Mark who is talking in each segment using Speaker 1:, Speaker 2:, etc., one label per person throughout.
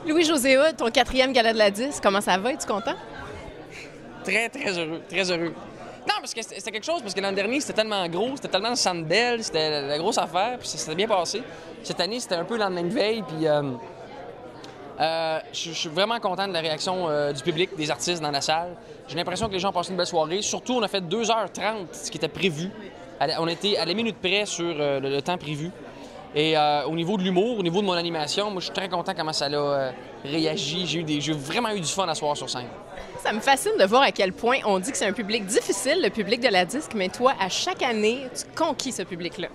Speaker 1: Louis-José Hood, ton 4e gala de la disque, comment ça va? Es-tu content?
Speaker 2: Très, très heureux, très heureux. Non, parce que c'était quelque chose, parce que l'an dernier, c'était tellement gros, c'était tellement le Centre Bell, c'était la grosse affaire, puis ça s'était bien passé. Cette année, c'était un peu le lendemain de veille, puis je suis vraiment content de la réaction du public, des artistes dans la salle. J'ai l'impression que les gens ont passé une belle soirée. Surtout, on a fait 2h30, ce qui était prévu. On était à la minute près sur le temps prévu. Et au niveau de l'humour, au niveau de mon animation, moi, je suis très content comment ça a réagi. J'ai vraiment eu du fun à soir sur scène.
Speaker 1: Ça me fascine de voir à quel point on dit que c'est un public difficile, le public de la disque, mais toi, à chaque année, tu conquis ce public-là.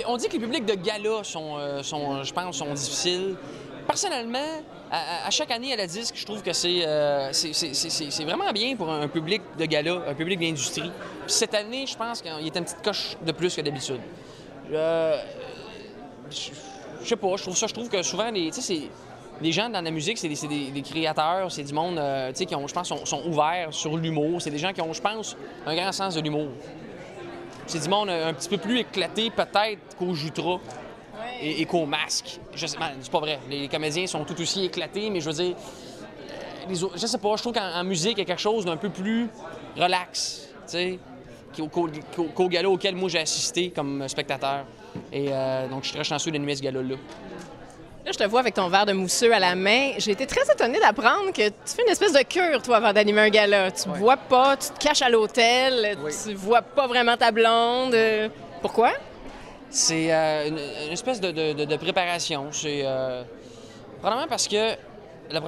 Speaker 2: On dit que les publics de gala je pense, sont difficiles. Personnellement, à chaque année à la disque, je trouve que c'est vraiment bien pour un public de gala, un public d'industrie. Puis cette année, je pense qu'il est une petite coche de plus que d'habitude. Je sais pas, je trouve que souvent, les gens dans la musique, c'est des créateurs, c'est du monde qui, je pense, sont ouverts sur l'humour. C'est des gens qui ont, je pense, un grand sens de l'humour. C'est du monde un petit peu plus éclaté, peut-être, qu'au Jutra et qu'au Masque. C'est pas vrai. Les comédiens sont tout aussi éclatés, mais je veux dire, je sais pas, je trouve qu'en musique, il y a quelque chose d'un peu plus relax, tu sais, qu'au gala auquel moi j'ai assisté comme spectateur. Et donc, je suis très chanceux d'animer ce gala-là.
Speaker 1: Là, je te vois avec ton verre de mousseux à la main. J'ai été très étonnée d'apprendre que tu fais une espèce de cure, toi, avant d'animer un gala. Tu bois pas, tu te caches à l'hôtel, tu vois pas vraiment ta blonde. Pourquoi?
Speaker 2: C'est une espèce de préparation. C'est probablement parce que la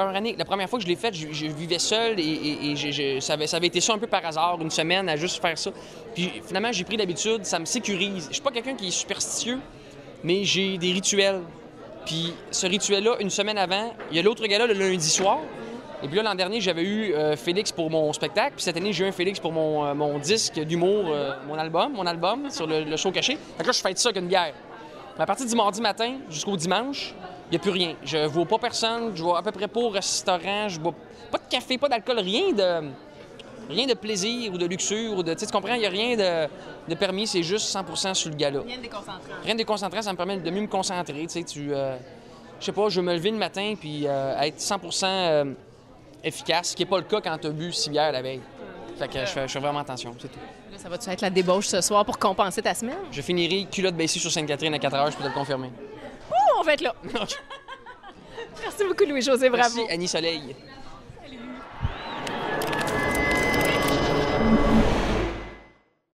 Speaker 2: première fois que je l'ai faite, je vivais seul et ça avait été ça un peu par hasard, une semaine à juste faire ça. Puis finalement, j'ai pris l'habitude, ça me sécurise. Je suis pas quelqu'un qui est superstitieux, mais j'ai des rituels. Puis ce rituel-là, une semaine avant, il y a l'autre gala le lundi soir. Et puis là, l'an dernier, j'avais eu Félix pour mon spectacle. Puis cette année, j'ai eu un Félix pour mon disque d'humour, mon album sur le show caché. Fait que là, je fête ça qu'une bière. Mais à partir du mardi matin jusqu'au dimanche, il n'y a plus rien. Je vois pas personne, je vois à peu près pas au restaurant, je bois pas de café, pas d'alcool, rien de plaisir ou de luxure. Tu comprends? Il n'y a rien de permis, c'est juste 100% sur le gala.
Speaker 1: Rien de déconcentrant.
Speaker 2: Rien de déconcentrant, ça me permet de mieux me concentrer. Je sais pas, je veux me lever le matin puis être 100% efficace, ce qui n'est pas le cas quand tu as bu 6 bières la veille. Fait que je fais vraiment attention, c'est tout.
Speaker 1: Là, ça va-tu être la débauche ce soir pour compenser ta semaine?
Speaker 2: Je finirai culotte baissée sur Sainte-Catherine à 4 heures, je peux te le confirmer.
Speaker 1: Oh, on va être là! Merci beaucoup, Louis-José, bravo!
Speaker 2: Merci, Annie Soleil.